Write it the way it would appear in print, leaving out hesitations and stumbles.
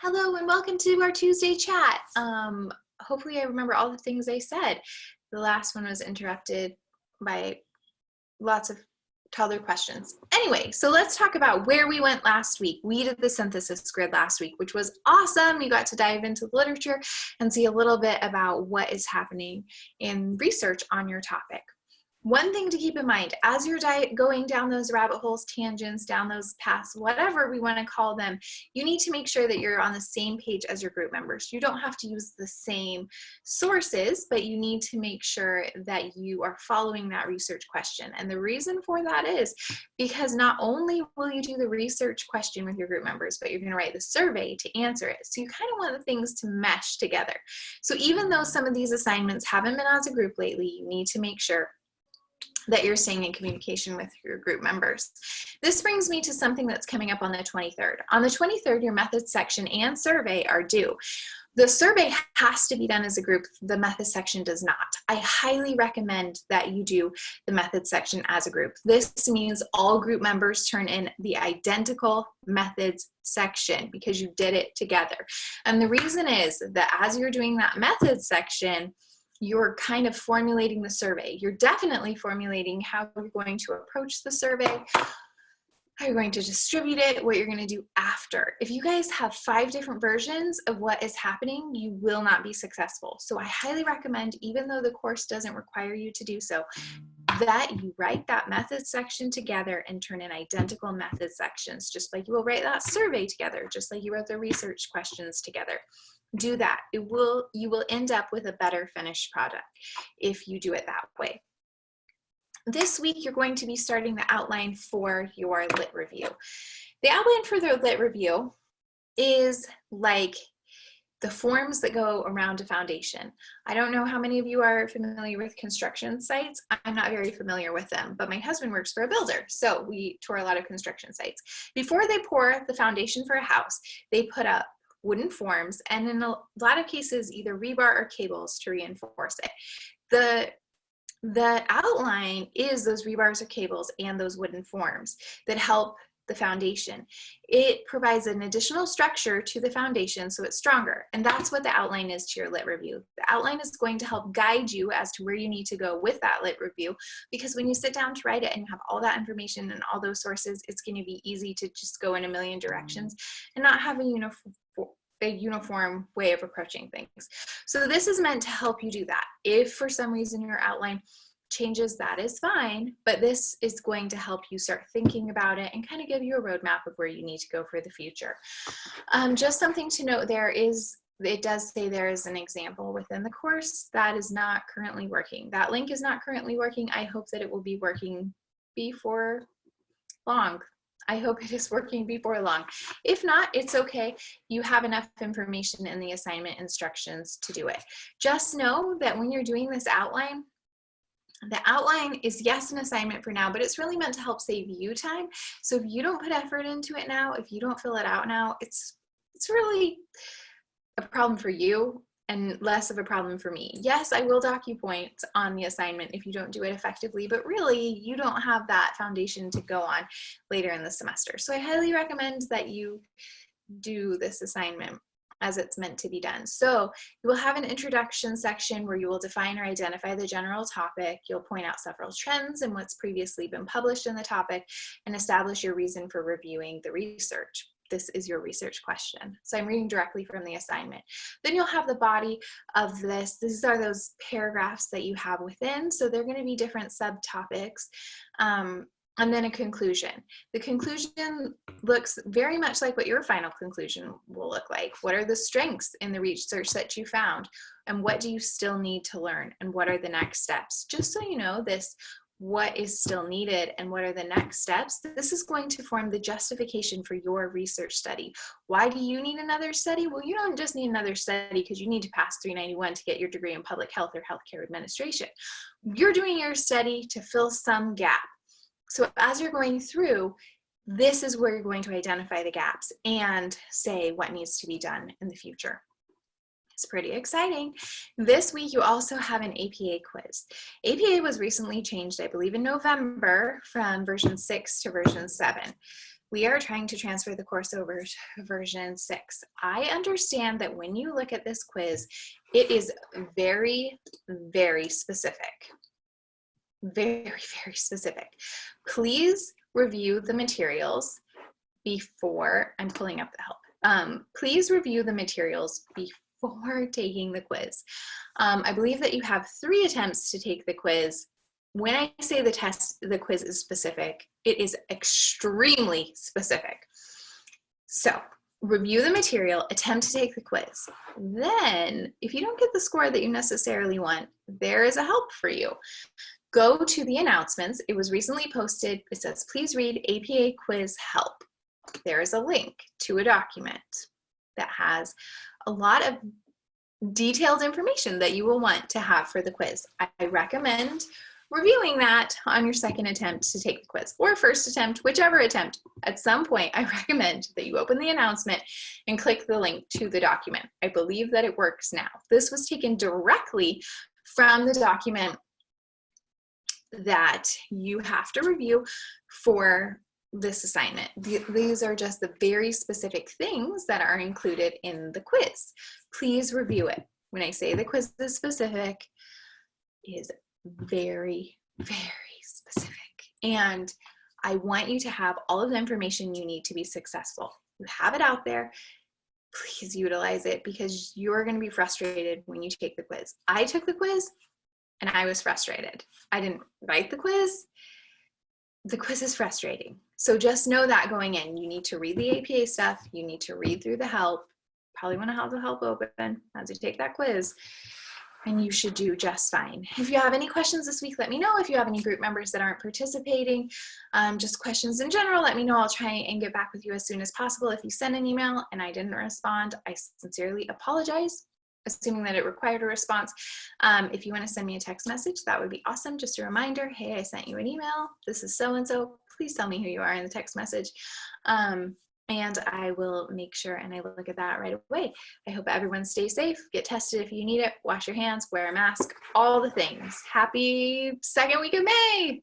Hello and welcome to our Tuesday chat. Hopefully I remember all the things I said. The last one was interrupted by lots of toddler questions. Anyway, so let's talk about where we went last week. We did the synthesis grid last week, which was awesome. You got to dive into the literature and see a little bit about what is happening in research on your topic. One thing to keep in mind, as you're going down those rabbit holes, tangents, down those paths, whatever we want to call them, you need to make sure that you're on the same page as your group members. You don't have to use the same sources, but you need to make sure that you are following that research question. And the reason for that is because not only will you do the research question with your group members, but you're going to write the survey to answer it. So you kind of want the things to mesh together. So even though some of these assignments haven't been as a group lately, you need to make sure that you're staying in communication with your group members. This brings me to something that's coming up on the 23rd. On the 23rd, your methods section and survey are due. The survey has to be done as a group. The methods section does not. I highly recommend that you do the methods section as a group. This means all group members turn in the identical methods section because you did it together. And the reason is that as you're doing that methods section, you're kind of formulating the survey. You're definitely formulating how you're going to approach the survey, how you're going to distribute it, what you're going to do after. If you guys have 5 different versions of what is happening, you will not be successful. So I highly recommend, even though the course doesn't require you to do so, that you write that methods section together and turn in identical methods sections, just like you will write that survey together, just like you wrote the research questions together. Do that. You will end up with a better finished product if you do it that way. This week, you're going to be starting the outline for your lit review. The outline for the lit review is like the forms that go around a foundation. I don't know how many of you are familiar with construction sites. I'm not very familiar with them, but my husband works for a builder, so we tour a lot of construction sites. Before they pour the foundation for a house, they put up wooden forms, and in a lot of cases, either rebar or cables to reinforce it. The outline is those rebars or cables and those wooden forms that help the foundation. It provides an additional structure to the foundation so it's stronger, and that's what the outline is to your lit review. The outline is going to help guide you as to where you need to go with that lit review, because when you sit down to write it and you have all that information and all those sources, it's going to be easy to just go in a million directions and not have a uniform way of approaching things. So this is meant to help you do that. If for some reason your outline changes, that is fine, but this is going to help you start thinking about it and kind of give you a roadmap of where you need to go for the future. Just something to note, it does say there is an example within the course that is not currently working. That link is not currently working. I hope that it will be working before long. I hope it is working before long. If not, it's okay. You have enough information in the assignment instructions to do it. Just know that when you're doing this outline, the outline is, yes, an assignment for now, but it's really meant to help save you time. So if you don't put effort into it now, if you don't fill it out now, it's really a problem for you and less of a problem for me. Yes, I will dock you points on the assignment if you don't do it effectively, but really you don't have that foundation to go on later in the semester. So I highly recommend that you do this assignment as it's meant to be done. So you will have an introduction section where you will define or identify the general topic. You'll point out several trends and what's previously been published in the topic and establish your reason for reviewing the research. This is your research question. So I'm reading directly from the assignment. Then you'll have the body of this. These are those paragraphs that you have within. So they're going to be different subtopics. And then a conclusion. The conclusion looks very much like what your final conclusion will look like. What are the strengths in the research that you found? And what do you still need to learn? And what are the next steps? Just so you know this, what is still needed and what are the next steps, this is going to form the justification for your research study. Why do you need another study? Well, you don't just need another study because you need to pass 391 to get your degree in public health or healthcare administration. You're doing your study to fill some gap. So as you're going through, this is where you're going to identify the gaps and say what needs to be done in the future. It's pretty exciting. This week, you also have an APA quiz. APA was recently changed, I believe, in November from version 6 to version 7. We are trying to transfer the course over to version 6. I understand that when you look at this quiz, it is very, very specific. Very, very specific. Please review the materials before, I'm pulling up the help. Please review the materials before taking the quiz. I believe that you have 3 attempts to take the quiz. When I say the quiz is specific, it is extremely specific. So review the material, attempt to take the quiz. Then, if you don't get the score that you necessarily want, there is a help for you. Go to the announcements. It was recently posted. It says, please read APA quiz help. There is a link to a document that has a lot of detailed information that you will want to have for the quiz. I recommend reviewing that on your second attempt to take the quiz, or first attempt, whichever attempt. At some point, I recommend that you open the announcement and click the link to the document. I believe that it works now. This was taken directly from the document that you have to review for this assignment. These are just the very specific things that are included in the quiz. Please review it. When I say the quiz is specific, it is very, very specific. And I want you to have all of the information you need to be successful. You have it out there. Please utilize it, because you're going to be frustrated when you take the quiz. I took the quiz and I was frustrated. I didn't write the quiz. The quiz is frustrating. So just know that going in, you need to read the APA stuff. You need to read through the help. Probably want to have the help open as you take that quiz, and you should do just fine. If you have any questions this week, let me know. If you have any group members that aren't participating, just questions in general, let me know. I'll try and get back with you as soon as possible. If you send an email and I didn't respond, I sincerely apologize, assuming that it required a response. If you want to send me a text message, that would be awesome. Just a reminder, hey, I sent you an email. This is so-and-so. Please tell me who you are in the text message. And I will make sure and I look at that right away. I hope everyone stays safe, get tested if you need it, wash your hands, wear a mask, all the things. Happy second week of May.